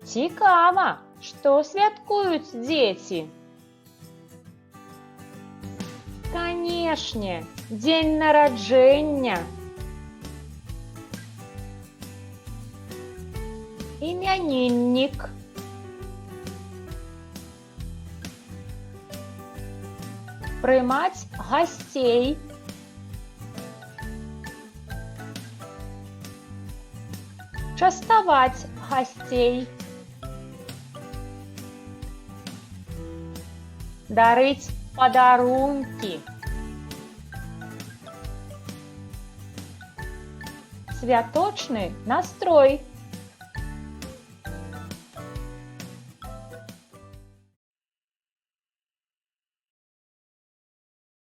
Цікава, што святкуюць дзеці? Канешне, дзень нараджэння. Імяніннік. Прымаць гасцей. Частаваць гасцей. Дарыць падарункі. Святочны настрой.